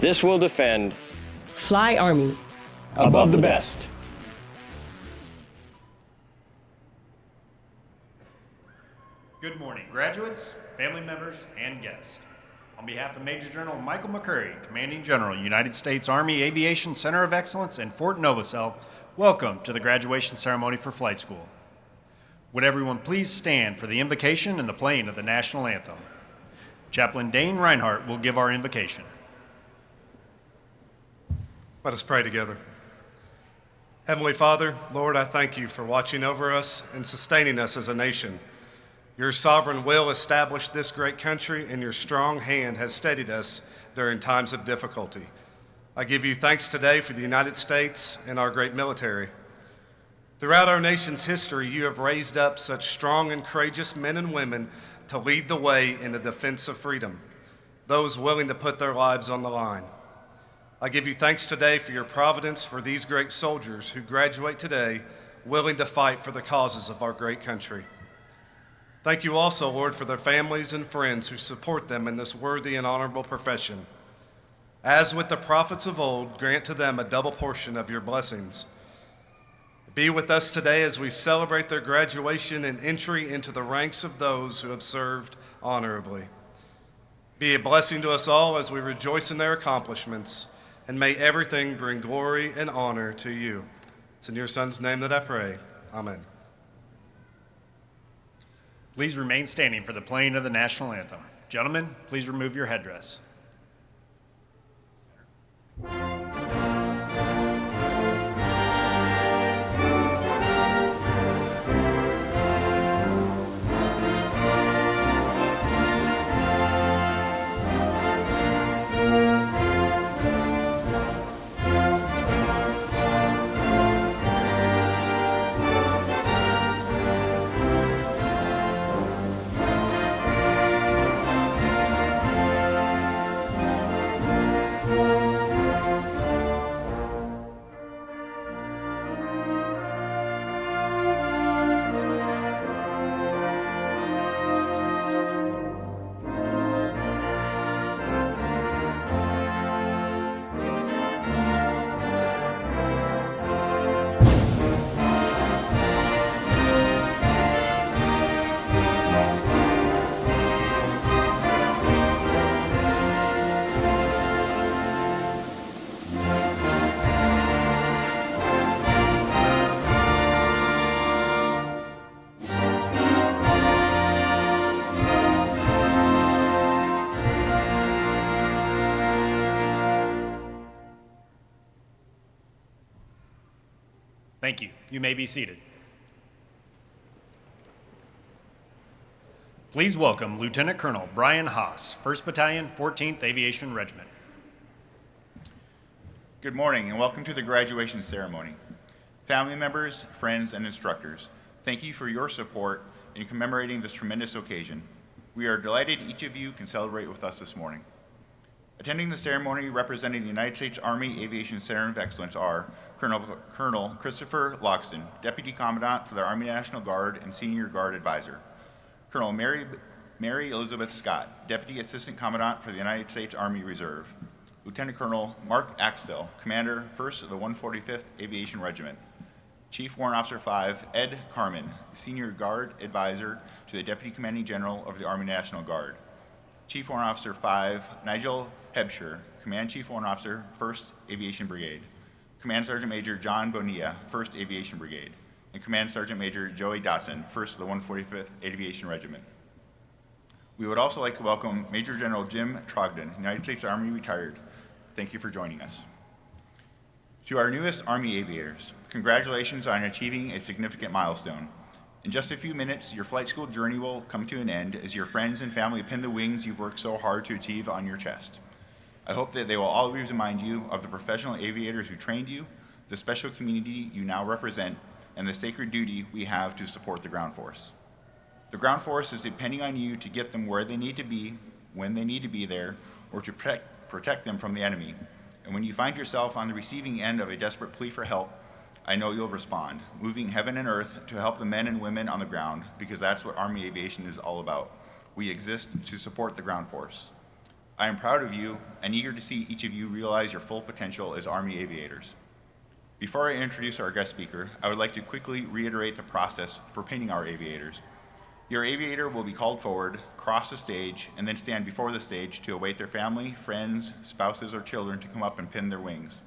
This will defend. Fly Army. Above the best. Good morning, graduates, family members, and guests. On behalf of Major General Michael McCurry, Commanding General, United States Army Aviation Center of Excellence in Fort Novosel, welcome to the graduation ceremony for flight school. Would everyone please stand for the invocation and the playing of the national anthem? Chaplain Dane Reinhardt will give our invocation. Let us pray together. Heavenly Father, Lord, I thank you for watching over us and sustaining us as a nation. Your sovereign will established this great country, and your strong hand has steadied us during times of difficulty. I give you thanks today for the United States and our great military. Throughout our nation's history, you have raised up such strong and courageous men and women to lead the way in the defense of freedom, those willing to put their lives on the line. I give you thanks today for your providence for these great soldiers who graduate today, willing to fight for the causes of our great country. Thank you also, Lord, for their families and friends who support them in this worthy and honorable profession. As with the prophets of old, grant to them a double portion of your blessings. Be with us today as we celebrate their graduation and entry into the ranks of those who have served honorably. Be a blessing to us all as we rejoice in their accomplishments, and may everything bring glory and honor to you. It's in your Son's name that I pray. Amen. Please remain standing for the playing of the national anthem. Gentlemen, please remove your headdress. Thank you. You may be seated. Please welcome Lieutenant Colonel Brian Haas, 1st Battalion, 14th Aviation Regiment. Good morning and welcome to the graduation ceremony. Family members, friends, and instructors, thank you for your support in commemorating this tremendous occasion. We are delighted each of you can celebrate with us this morning. Attending the ceremony representing the United States Army Aviation Center of Excellence are Colonel Christopher Loxton, Deputy Commandant for the Army National Guard and Senior Guard Advisor. Colonel Mary Elizabeth Scott, Deputy Assistant Commandant for the United States Army Reserve. Lieutenant Colonel Mark Axtell, Commander, 1st of the 145th Aviation Regiment. Chief Warrant Officer 5, Ed Carman, Senior Guard Advisor to the Deputy Commanding General of the Army National Guard. Chief Warrant Officer 5, Nigel Hebsher, Command Chief Warrant Officer, 1st Aviation Brigade. Command Sergeant Major John Bonilla, 1st Aviation Brigade. And Command Sergeant Major Joey Dotson, 1st of the 145th Aviation Regiment. We would also like to welcome Major General Jim Trogdon, United States Army retired. Thank you for joining us. To our newest Army aviators, congratulations on achieving a significant milestone. In just a few minutes, your flight school journey will come to an end as your friends and family pin the wings you've worked so hard to achieve on your chest. I hope that they will always remind you of the professional aviators who trained you, the special community you now represent, and the sacred duty we have to support the ground force. The ground force is depending on you to get them where they need to be, when they need to be there, or to protect them from the enemy. And when you find yourself on the receiving end of a desperate plea for help, I know you'll respond, moving heaven and earth to help the men and women on the ground, because that's what Army Aviation is all about. We exist to support the ground force. I am proud of you and eager to see each of you realize your full potential as Army aviators. Before I introduce our guest speaker, I would like to quickly reiterate the process for pinning our aviators. Your aviator will be called forward, cross the stage, and then stand before the stage to await their family, friends, spouses, or children to come up and pin their wings.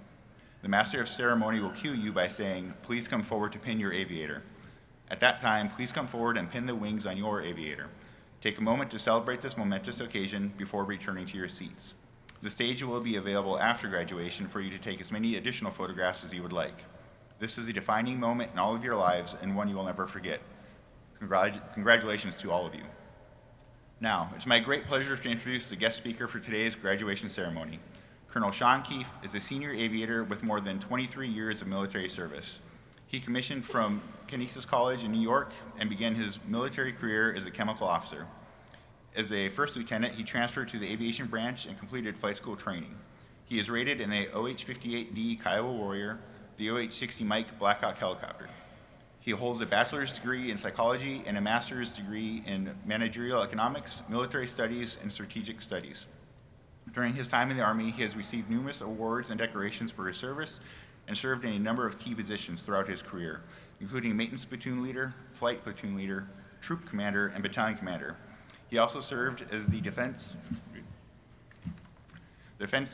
The Master of Ceremony will cue you by saying, "Please come forward to pin your aviator." At that time, please come forward and pin the wings on your aviator. Take a moment to celebrate this momentous occasion before returning to your seats. The stage will be available after graduation for you to take as many additional photographs as you would like. This is a defining moment in all of your lives and one you will never forget. Congratulations to all of you. Now, it's my great pleasure to introduce the guest speaker for today's graduation ceremony. Colonel Sean Keefe is a senior aviator with more than 23 years of military service. He commissioned from Canisius College in New York and began his military career as a chemical officer. As a first lieutenant, he transferred to the aviation branch and completed flight school training. He is rated in the OH-58D Kiowa Warrior, the OH-60 Mike Black Hawk helicopter. He holds a bachelor's degree in psychology and a master's degree in managerial economics, military studies, and strategic studies. During his time in the Army, he has received numerous awards and decorations for his service and served in a number of key positions throughout his career, including maintenance platoon leader, flight platoon leader, troop commander, and battalion commander. He also served as the Defense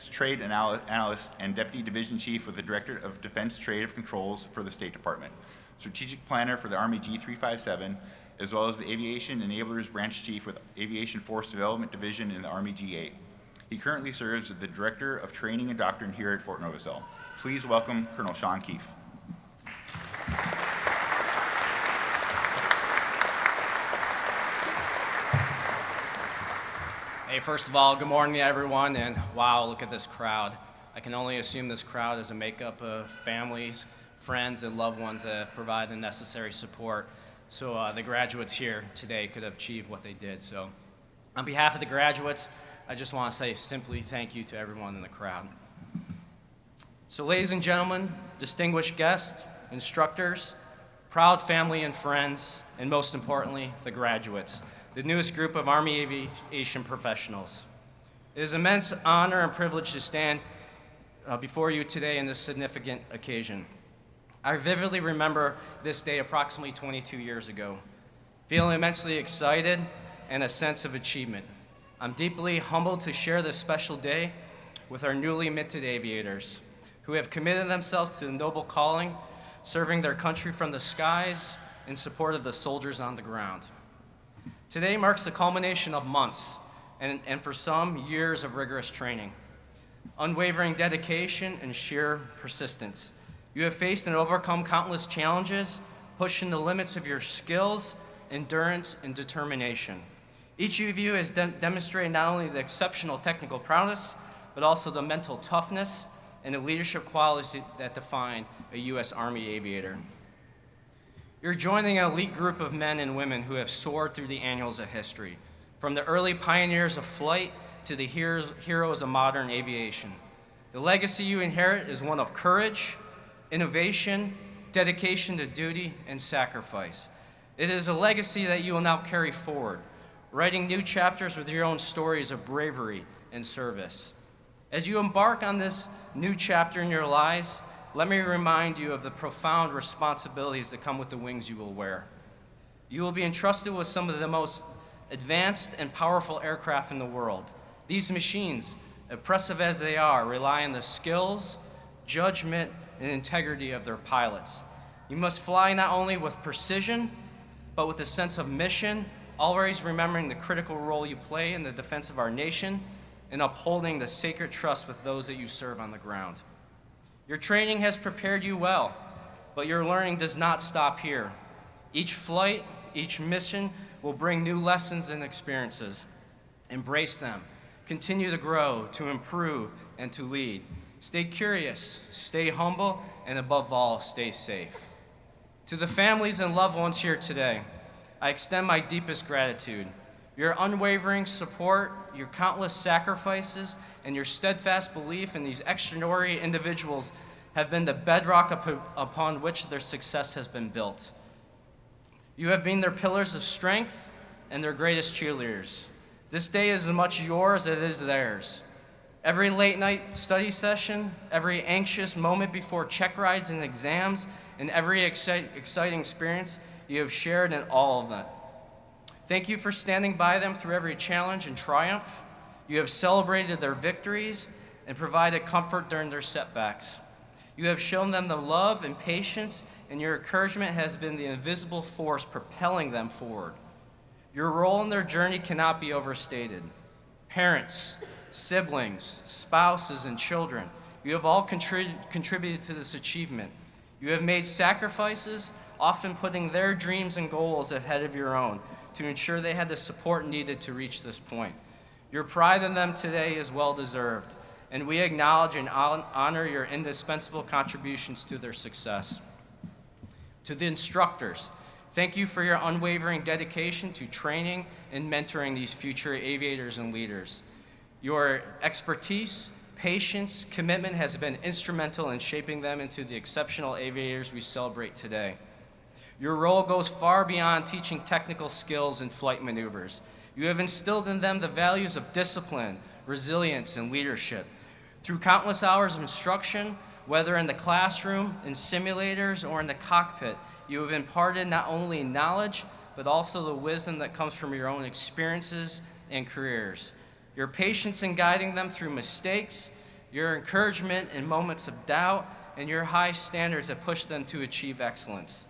Trade Analyst and Deputy Division Chief with the Director of Defense Trade Controls for the State Department, Strategic Planner for the Army G357, as well as the Aviation Enablers Branch Chief with Aviation Force Development Division in the Army G8. He currently serves as the Director of Training and Doctrine here at Fort Novosel. Please welcome Colonel Sean Keefe. Hey, first of all, good morning to everyone, and wow, look at this crowd. I can only assume this crowd is a makeup of families, friends, and loved ones that have provided the necessary support so the graduates here today could have achieved what they did. So on behalf of the graduates, I just want to say simply thank you to everyone in the crowd. So ladies and gentlemen, distinguished guests, instructors, proud family and friends, and most importantly, the graduates, the newest group of Army aviation professionals. It is an immense honor and privilege to stand before you today in this significant occasion. I vividly remember this day approximately 22 years ago, feeling immensely excited and a sense of achievement. I'm deeply humbled to share this special day with our newly minted aviators who have committed themselves to the noble calling, serving their country from the skies in support of the soldiers on the ground. Today marks the culmination of months and for some, years of rigorous training, unwavering dedication, and sheer persistence. You have faced and overcome countless challenges, pushing the limits of your skills, endurance, and determination. Each of you has demonstrated not only the exceptional technical prowess, but also the mental toughness and the leadership qualities that define a U.S. Army aviator. You're joining an elite group of men and women who have soared through the annals of history, from the early pioneers of flight to the heroes of modern aviation. The legacy you inherit is one of courage, innovation, dedication to duty, and sacrifice. It is a legacy that you will now carry forward, writing new chapters with your own stories of bravery and service. As you embark on this new chapter in your lives, let me remind you of the profound responsibilities that come with the wings you will wear. You will be entrusted with some of the most advanced and powerful aircraft in the world. These machines, impressive as they are, rely on the skills, judgment, and integrity of their pilots. You must fly not only with precision, but with a sense of mission, always remembering the critical role you play in the defense of our nation and upholding the sacred trust with those that you serve on the ground. Your training has prepared you well, but your learning does not stop here. Each flight, each mission will bring new lessons and experiences. Embrace them. Continue to grow, to improve, and to lead. Stay curious, stay humble, and above all, stay safe. To the families and loved ones here today, I extend my deepest gratitude. Your unwavering support, your countless sacrifices, and your steadfast belief in these extraordinary individuals have been the bedrock upon which their success has been built. You have been their pillars of strength and their greatest cheerleaders. This day is as much yours as it is theirs. Every late night study session, every anxious moment before check rides and exams, and every exciting experience you have shared in all of them. Thank you for standing by them through every challenge and triumph. You have celebrated their victories and provided comfort during their setbacks. You have shown them the love and patience, and your encouragement has been the invisible force propelling them forward. Your role in their journey cannot be overstated. Parents, siblings, spouses, and children, you have all contributed to this achievement. You have made sacrifices, often putting their dreams and goals ahead of your own to ensure they had the support needed to reach this point. Your pride in them today is well-deserved, and we acknowledge and honor your indispensable contributions to their success. To the instructors, thank you for your unwavering dedication to training and mentoring these future aviators and leaders. Your expertise, patience, commitment has been instrumental in shaping them into the exceptional aviators we celebrate today. Your role goes far beyond teaching technical skills and flight maneuvers. You have instilled in them the values of discipline, resilience, and leadership. Through countless hours of instruction, whether in the classroom, in simulators, or in the cockpit, you have imparted not only knowledge, but also the wisdom that comes from your own experiences and careers. Your patience in guiding them through mistakes, your encouragement in moments of doubt, and your high standards that push them to achieve excellence.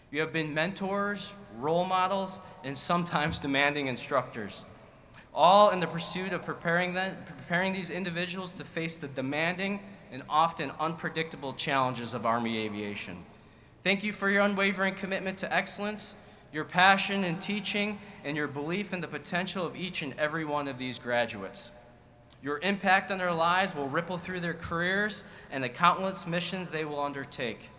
You have been mentors, role models, and sometimes demanding instructors, all in the pursuit of preparing these individuals to face the demanding and often unpredictable challenges of Army aviation. Thank you for your unwavering commitment to excellence, your passion in teaching, and your belief in the potential of each and every one of these graduates. Your impact on their lives will ripple through their careers and the countless missions they will undertake.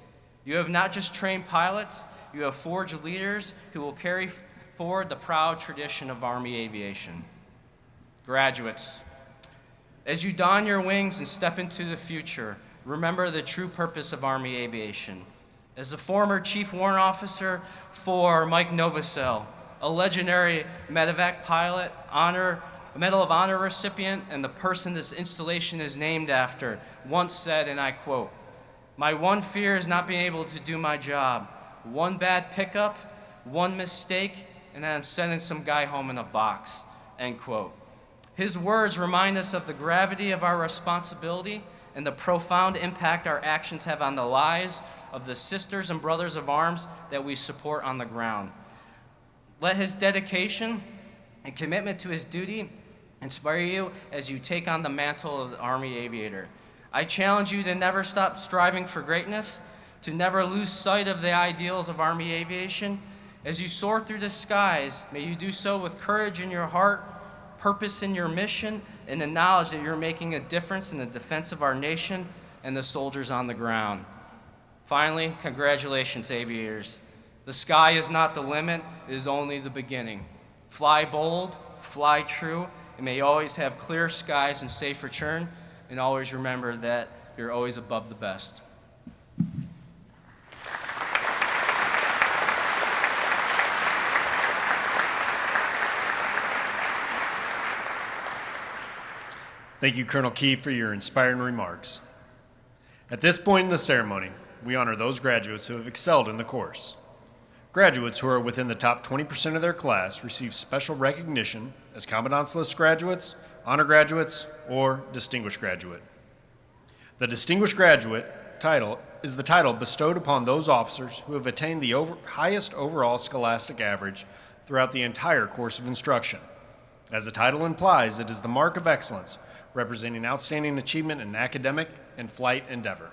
You have not just trained pilots, you have forged leaders who will carry forward the proud tradition of Army aviation. Graduates, as you don your wings and step into the future, remember the true purpose of Army aviation. As the former Chief Warrant Officer for Mike Novosel, a legendary medevac pilot, Medal of Honor recipient, and the person this installation is named after, once said, and I quote, "My one fear is not being able to do my job. One bad pickup, one mistake, and I'm sending some guy home in a box," end quote. His words remind us of the gravity of our responsibility and the profound impact our actions have on the lives of the sisters and brothers of arms that we support on the ground. Let his dedication and commitment to his duty inspire you as you take on the mantle of the Army aviator. I challenge you to never stop striving for greatness, to never lose sight of the ideals of Army aviation. As you soar through the skies, may you do so with courage in your heart, purpose in your mission, and the knowledge that you're making a difference in the defense of our nation and the soldiers on the ground. Finally, congratulations, aviators. The sky is not the limit, it is only the beginning. Fly bold, fly true, and may you always have clear skies and safe return, and always remember that you're always above the best. Thank you, Colonel Key, for your inspiring remarks. At this point in the ceremony, we honor those graduates who have excelled in the course. Graduates who are within the top 20% of their class receive special recognition as Commandant's List graduates, honor graduates, or distinguished graduate. The distinguished graduate title is the title bestowed upon those officers who have attained the highest overall scholastic average throughout the entire course of instruction. As the title implies, it is the mark of excellence, representing outstanding achievement in academic and flight endeavor.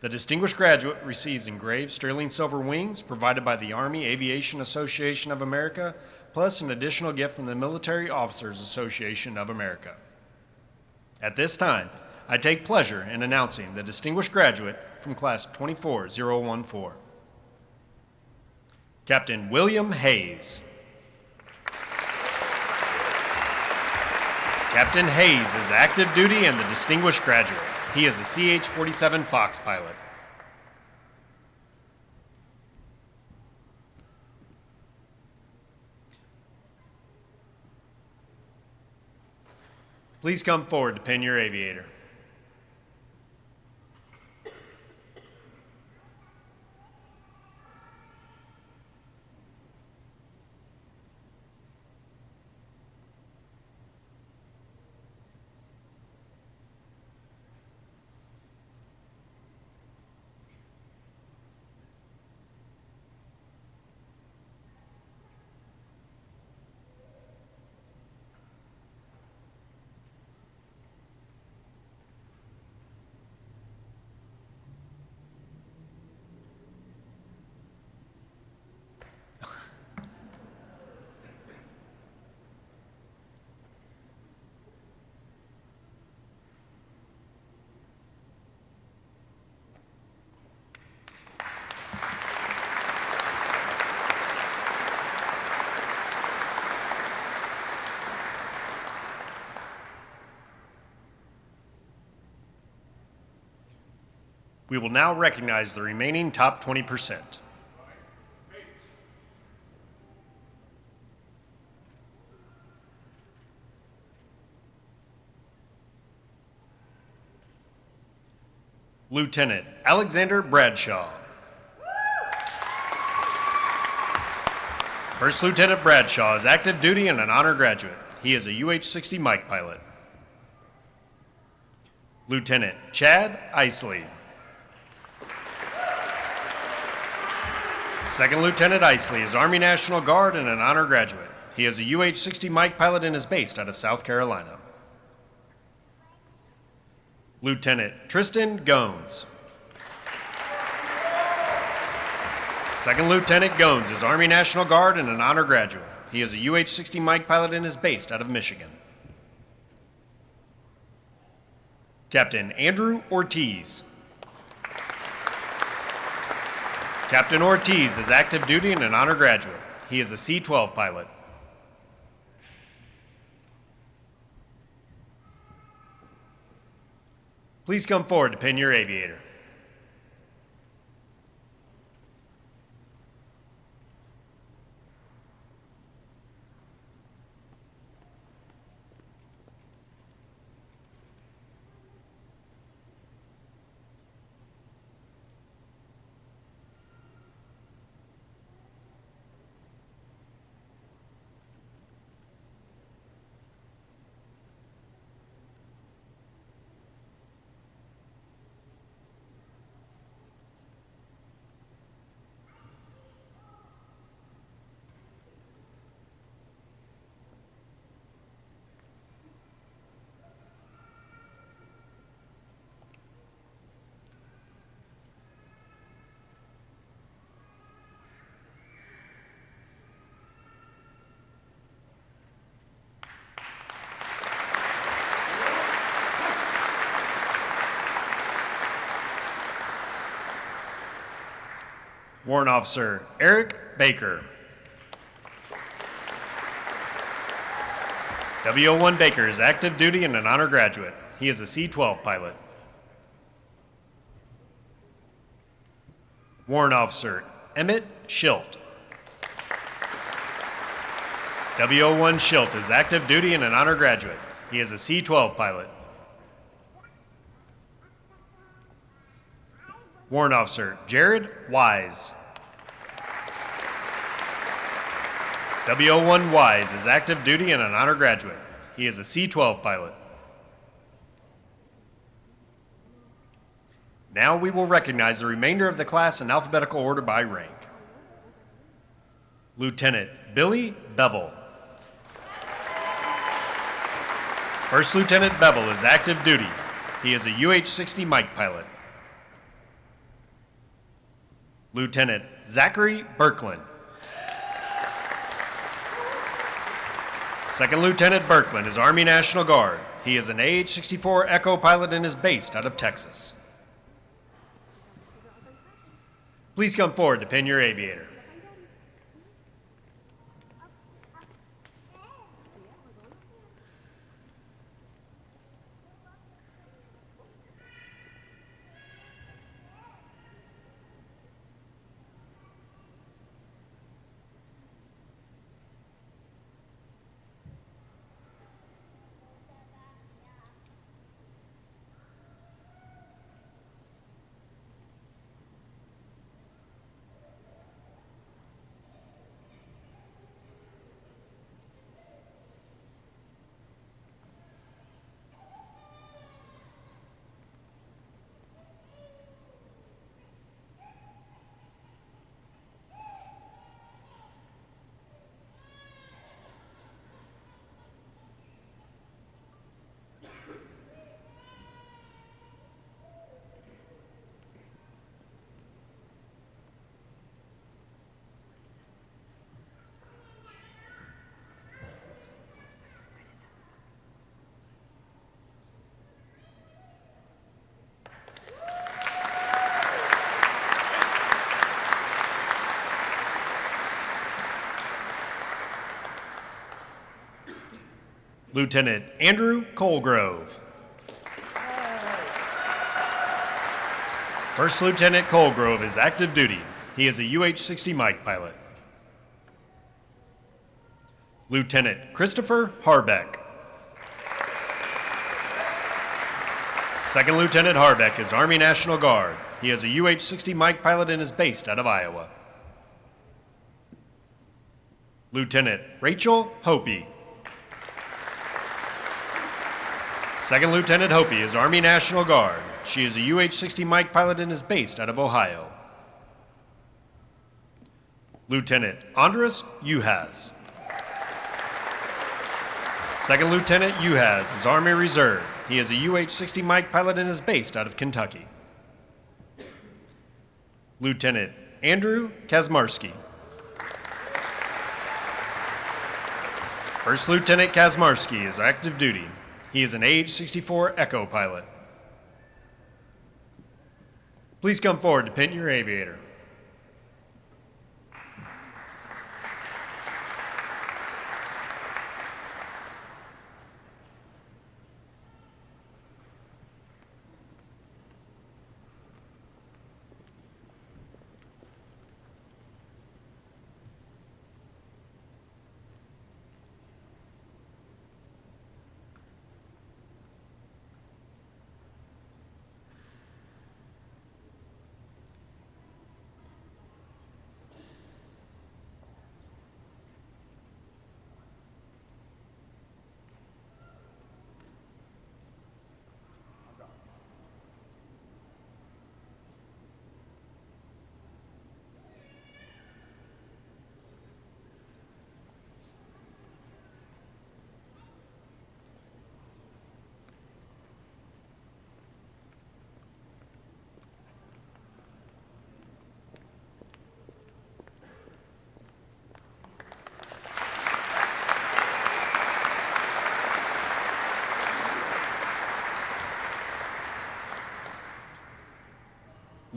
The distinguished graduate receives engraved sterling silver wings provided by the Army Aviation Association of America, plus an additional gift from the Military Officers Association of America. At this time, I take pleasure in announcing the distinguished graduate from Class 24014, Captain William Hayes. Captain Hayes is active duty and the distinguished graduate. He is a CH-47 Fox pilot. Please come forward to pin your aviator. We will now recognize the remaining top 20%. Lieutenant Alexander Bradshaw. First Lieutenant Bradshaw is active duty and an honor graduate. He is a UH-60 Mike pilot. Lieutenant Chad Isley. Second Lieutenant Isley is Army National Guard and an honor graduate. He is a UH-60 Mike pilot and is based out of South Carolina. Lieutenant Tristan Gones. Second Lieutenant Gones is Army National Guard and an honor graduate. He is a UH-60 Mike pilot and is based out of Michigan. Captain Andrew Ortiz. Captain Ortiz is active duty and an honor graduate. He is a C-12 pilot. Please come forward to pin your aviator. Warrant Officer Eric Baker. W01 Baker is active duty and an honor graduate. He is a C-12 pilot. Warrant Officer Emmett Schilt. W01 Schilt is active duty and an honor graduate. He is a C-12 pilot. Warrant Officer Jared Wise. W01 Wise is active duty and an honor graduate. He is a C-12 pilot. Now we will recognize the remainder of the class in alphabetical order by rank. Lieutenant Billy Bevel. First Lieutenant Bevel is active duty. He is a UH-60 Mike pilot. Lieutenant Zachary Birkland. Second Lieutenant Birkland is Army National Guard. He is an AH-64 Echo pilot and is based out of Texas. Please come forward to pin your aviator. Lieutenant Andrew Colgrove. First Lieutenant Colgrove is active duty. He is a UH-60 Mike pilot. Lieutenant Christopher Harbeck. Second Lieutenant Harbeck is Army National Guard. He is a UH-60 Mike pilot and is based out of Iowa. Lieutenant Rachel Hopi. Second Lieutenant Hopi is Army National Guard. She is a UH-60 Mike pilot and is based out of Ohio. Lieutenant Andres Uhas. Second Lieutenant Uhas is Army Reserve. He is a UH-60 Mike pilot and is based out of Kentucky. Lieutenant Andrew Kazmarski. First Lieutenant Kazmarski is active duty. He is an AH-64 Echo pilot. Please come forward to pin your aviator.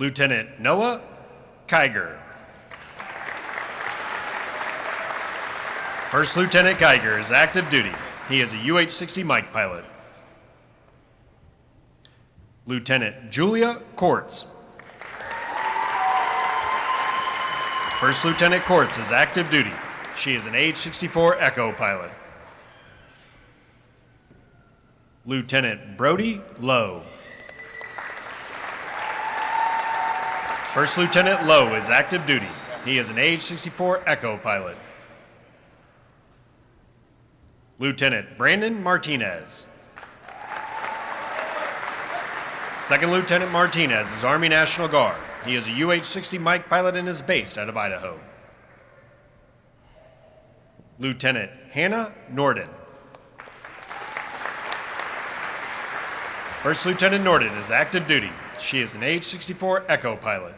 Lieutenant Noah Kiger. First Lieutenant Kiger is active duty. He is a UH-60 Mike pilot. Lieutenant Julia Kortz. First Lieutenant Kortz is active duty. She is an AH-64 Echo pilot. Lieutenant Brody Lowe. First Lieutenant Lowe is active duty. He is an AH-64 Echo pilot. Lieutenant Brandon Martinez. Second Lieutenant Martinez is Army National Guard. He is a UH-60 Mike pilot and is based out of Idaho. Lieutenant Hannah Norden. First Lieutenant Norden is active duty. She is an AH-64 Echo pilot.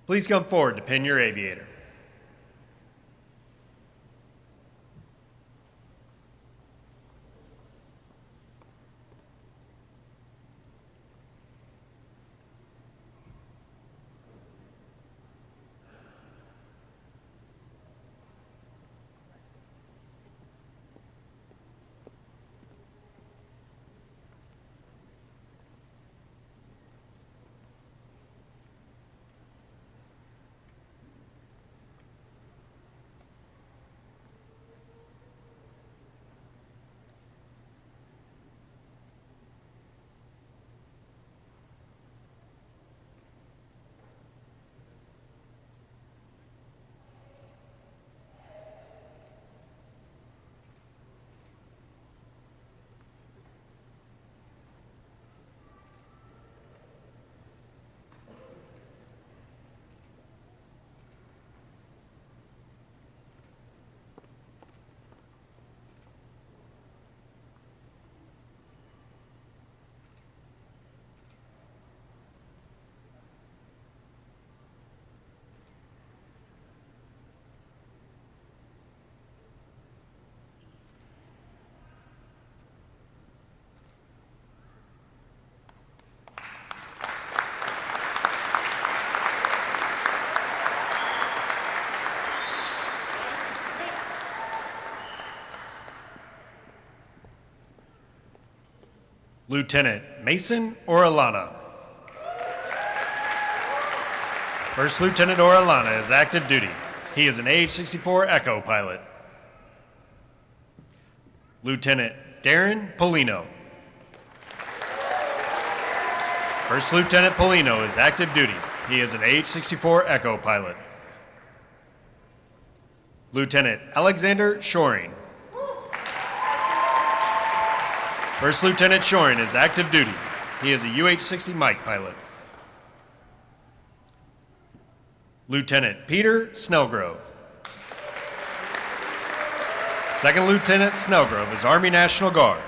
Please come forward to pin your aviator. Lieutenant Mason Orellana. First Lieutenant Orellana is active duty. He is an AH-64 Echo pilot. Lieutenant Darren Polino. First Lieutenant Polino is active duty. He is an AH-64 Echo pilot. Lieutenant Alexander Shoring. First Lieutenant Shoring is active duty. He is a UH-60 Mike pilot. Lieutenant Peter Snellgrove. Second Lieutenant Snellgrove is Army National Guard.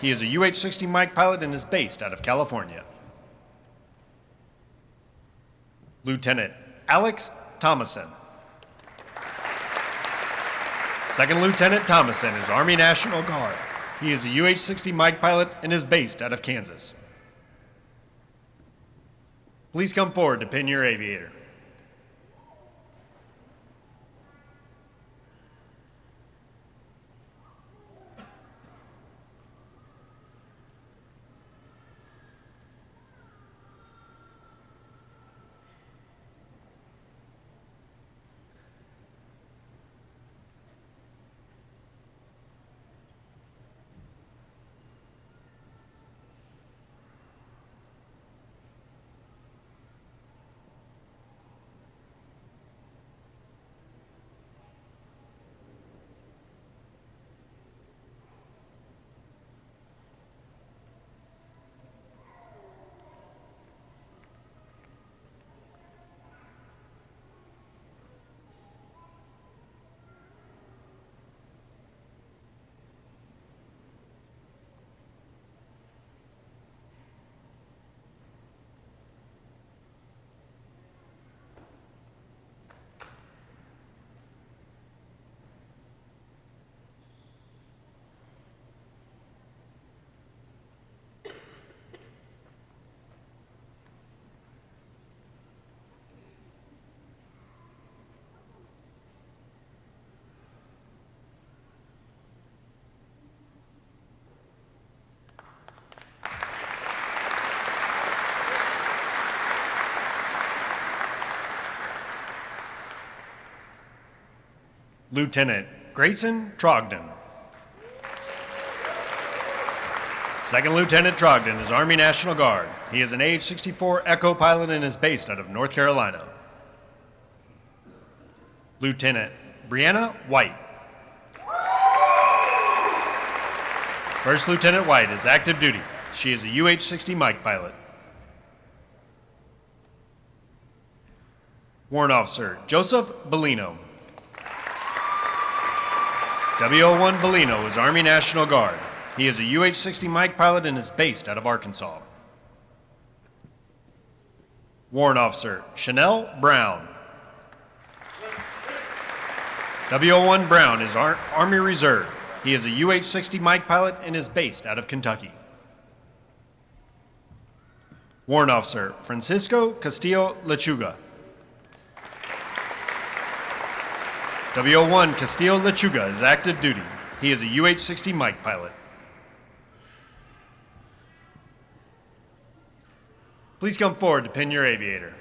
He is a UH-60 Mike pilot and is based out of California. Lieutenant Alex Thomason. Second Lieutenant Thomason is Army National Guard. He is a UH-60 Mike pilot and is based out of Kansas. Please come forward to pin your aviator. Lieutenant Grayson Trogdon. Second Lieutenant Trogdon is Army National Guard. He is an AH-64 Echo pilot and is based out of North Carolina. Lieutenant Brianna White. First Lieutenant White is active duty. She is a UH-60 Mike pilot. Warrant Officer Joseph Bellino. W01 Bellino is Army National Guard. He is a UH-60 Mike pilot and is based out of Arkansas. Warrant Officer Chanel Brown. W01 Brown is Army Reserve. He is a UH-60 Mike pilot and is based out of Kentucky. Warrant Officer Francisco Castillo Lechuga. W01 Castillo Lechuga is active duty. He is a UH-60 Mike pilot. Please come forward to pin your aviator.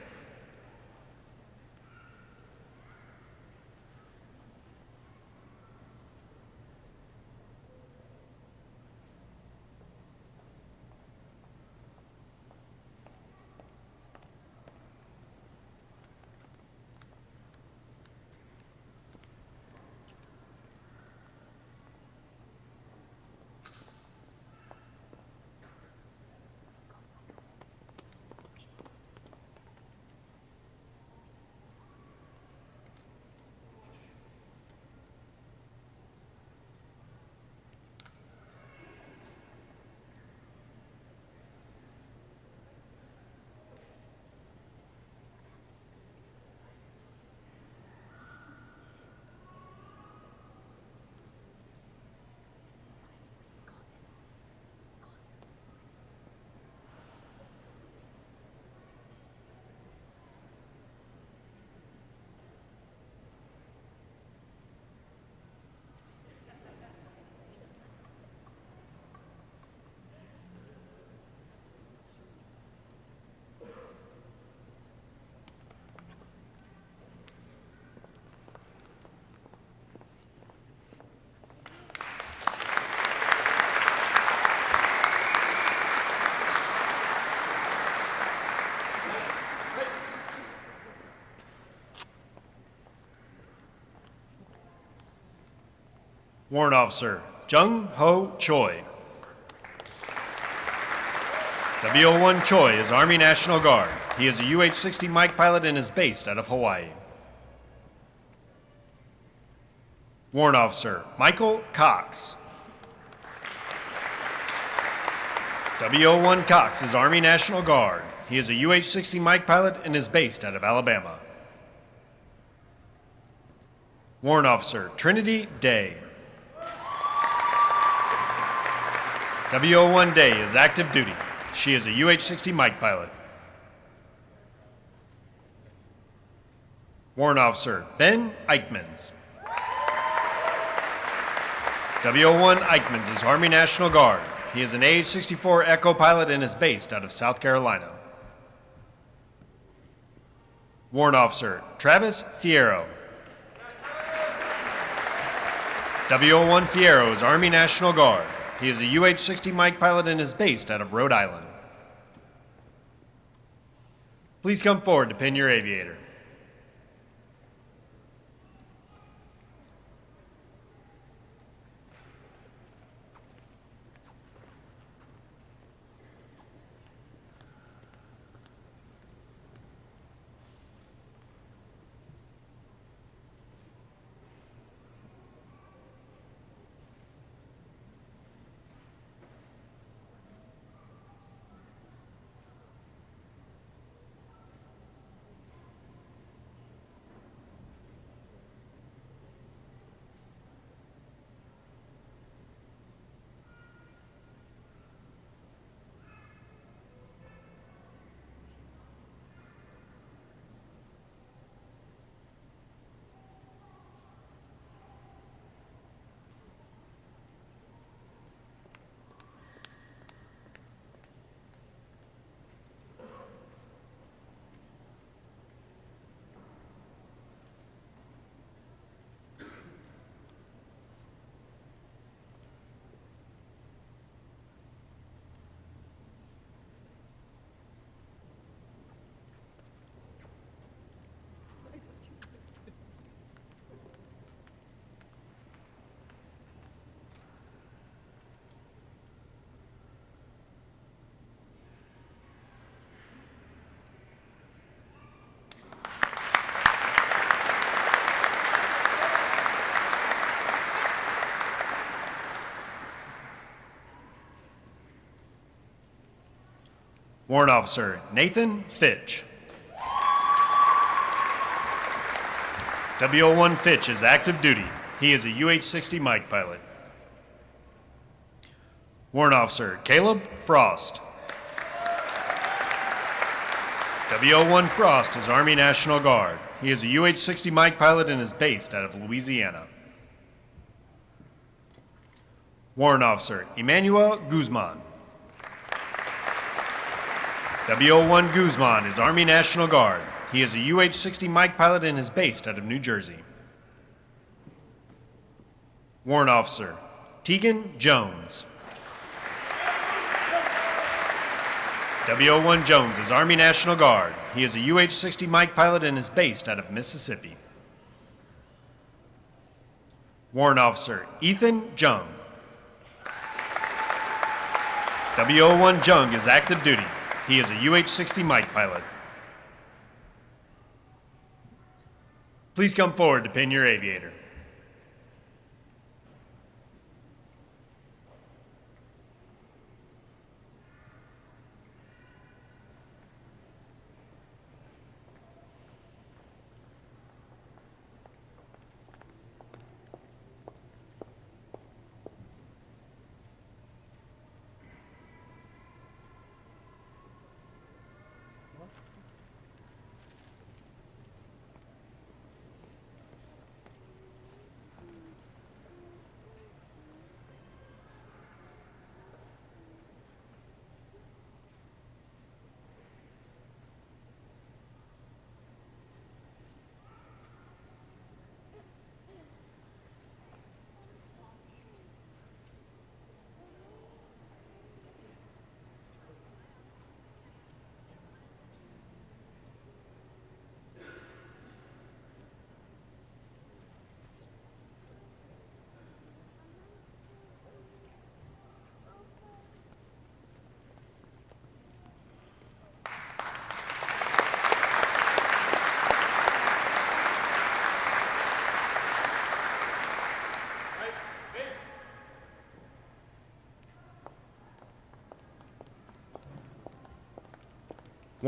Warrant Officer Jung Ho Choi. W01 Choi is Army National Guard. He is a UH-60 Mike pilot and is based out of Hawaii. Warrant Officer Michael Cox. W01 Cox is Army National Guard. He is a UH-60 Mike pilot and is based out of Alabama. Warrant Officer Trinity Day. W01 Day is active duty. She is a UH-60 Mike pilot. Warrant Officer Ben Eichmans. W01 Eichmans is Army National Guard. He is an AH-64 Echo pilot and is based out of South Carolina. Warrant Officer Travis Fierro. W01 Fierro is Army National Guard. He is a UH-60 Mike pilot and is based out of Rhode Island. Please come forward to pin your aviator. Warrant Officer Nathan Fitch. W01 Fitch is active duty. He is a UH-60 Mike pilot. Warrant Officer Caleb Frost. W01 Frost is Army National Guard. He is a UH-60 Mike pilot and is based out of Louisiana. Warrant Officer Emmanuel Guzman. W01 Guzman is Army National Guard. He is a UH-60 Mike pilot and is based out of New Jersey. Warrant Officer Tegan Jones. W01 Jones is Army National Guard. He is a UH-60 Mike pilot and is based out of Mississippi. Warrant Officer Ethan Jung. W01 Jung is active duty. He is a UH-60 Mike pilot. Please come forward to pin your aviator.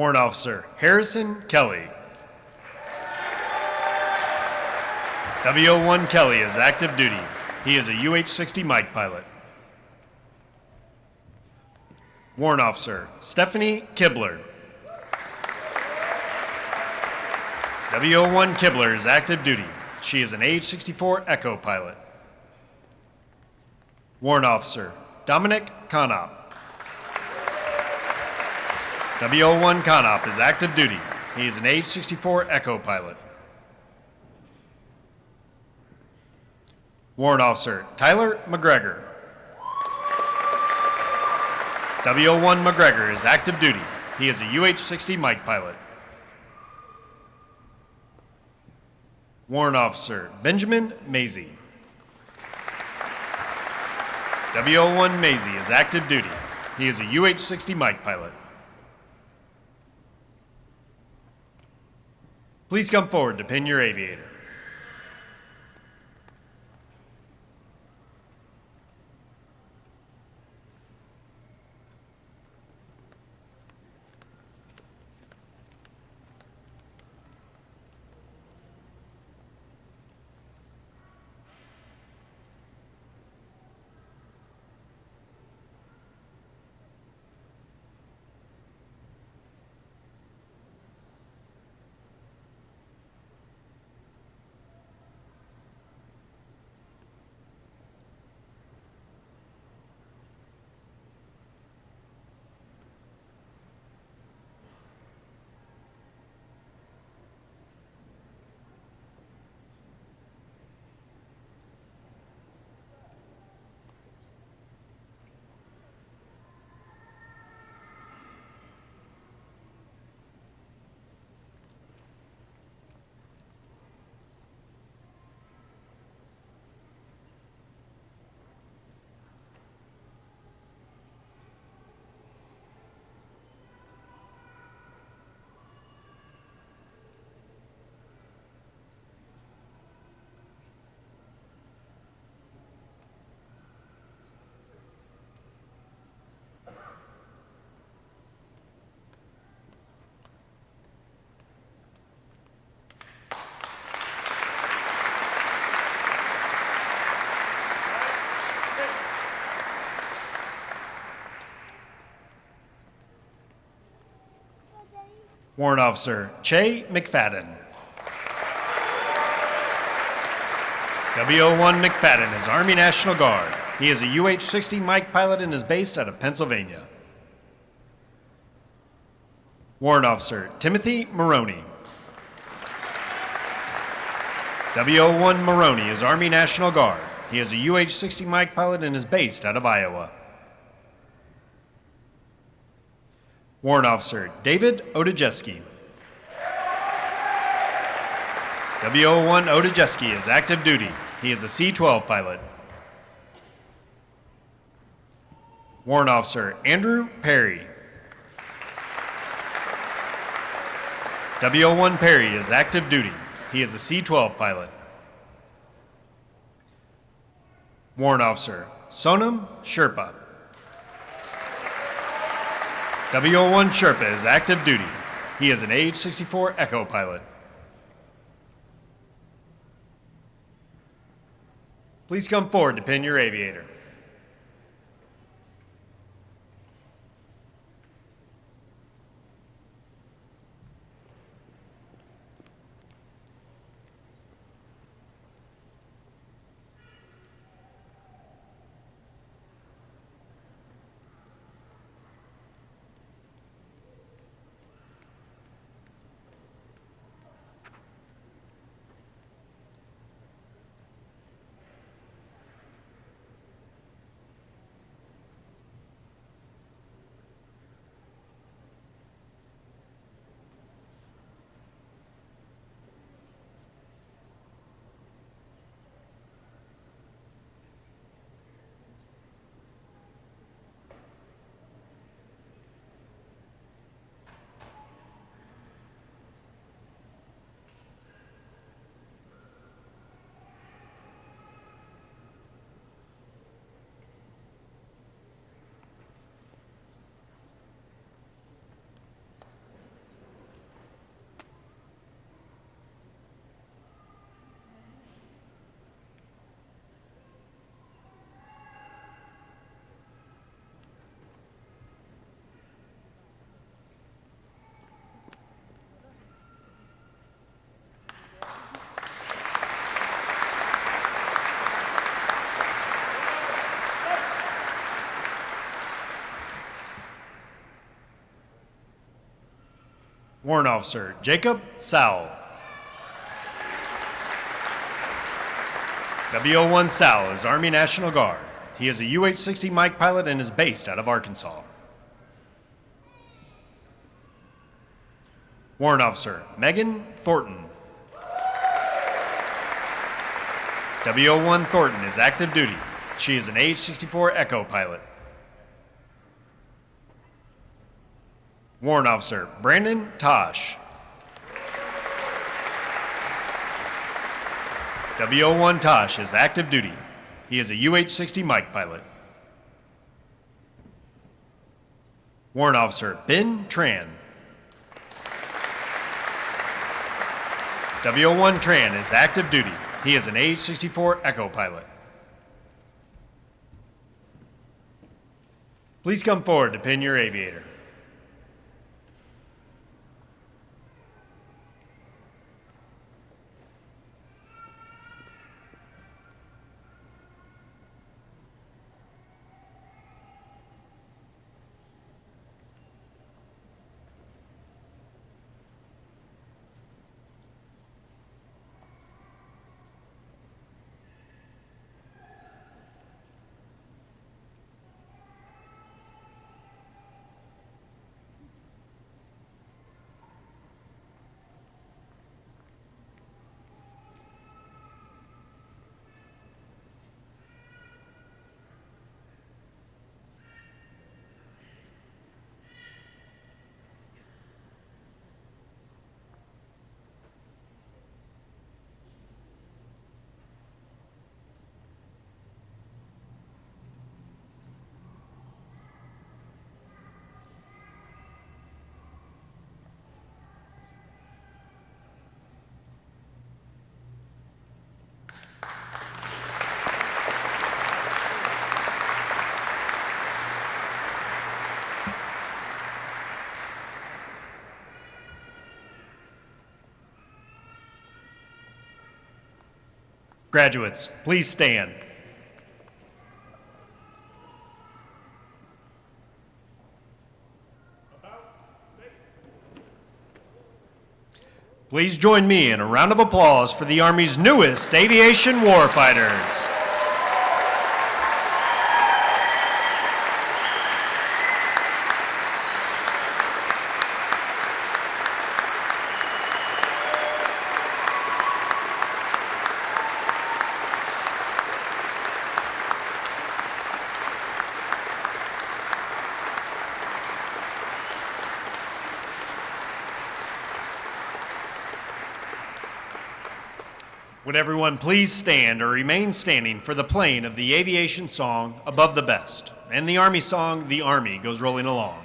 Warrant Officer Harrison Kelly. W01 Kelly is active duty. He is a UH-60 Mike pilot. Warrant Officer Stephanie Kibler. W01 Kibler is active duty. She is an AH-64 Echo pilot. Warrant Officer Dominic Conop. W01 Conop is active duty. He is an AH-64 Echo pilot. Warrant Officer Tyler McGregor. W01 McGregor is active duty. He is a UH-60 Mike pilot. Warrant Officer Benjamin Maisie. W01 Maisie is active duty. He is a UH-60 Mike pilot. Please come forward to pin your aviator. Warrant Officer Che McFadden. W01 McFadden is Army National Guard. He is a UH-60 Mike pilot and is based out of Pennsylvania. Warrant Officer Timothy Maroney. W01 Maroney is Army National Guard. He is a UH-60 Mike pilot and is based out of Iowa. Warrant Officer David Odejeski. W01 Odejeski is active duty. He is a C-12 pilot. Warrant Officer Andrew Perry. W01 Perry is active duty. He is a C-12 pilot. Warrant Officer Sonam Sherpa. W01 Sherpa is active duty. He is an AH-64 Echo pilot. Please come forward to pin your aviator. Warrant Officer Jacob Sowell. W01 Sowell is Army National Guard. He is a UH-60 Mike pilot and is based out of Arkansas. Warrant Officer Megan Thornton. W01 Thornton is active duty. She is an AH-64 Echo pilot. Warrant Officer Brandon Tosh. W01 Tosh is active duty. He is a UH-60 Mike pilot. Warrant Officer Ben Tran. W01 Tran is active duty. He is an AH-64 Echo pilot. Please come forward to pin your aviator. Graduates, please stand. Please join me in a round of applause for the Army's newest aviation warfighters. Would everyone please stand or remain standing for the playing of the aviation song, Above the Best, and the Army song, The Army Goes Rolling Along.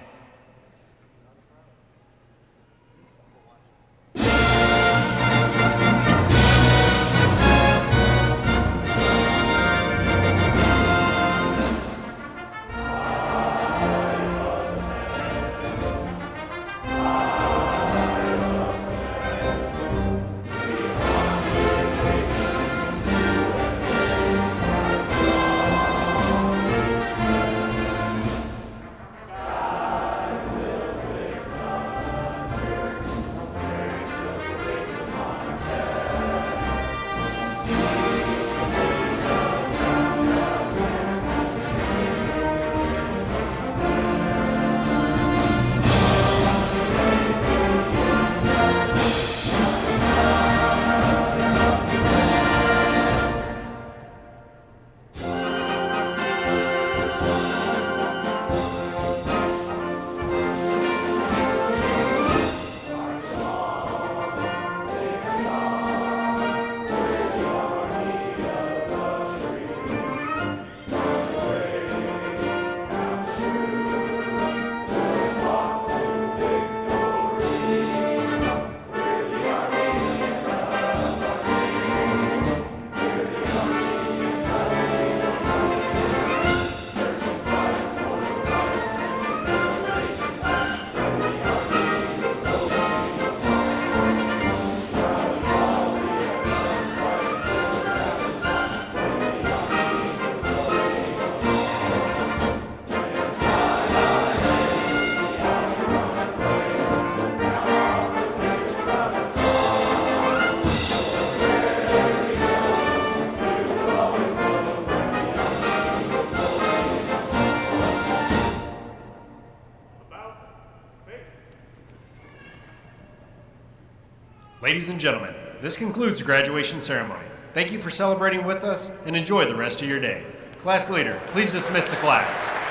Ladies and gentlemen, this concludes the graduation ceremony. Thank you for celebrating with us and enjoy the rest of your day. Class leader, please dismiss the class.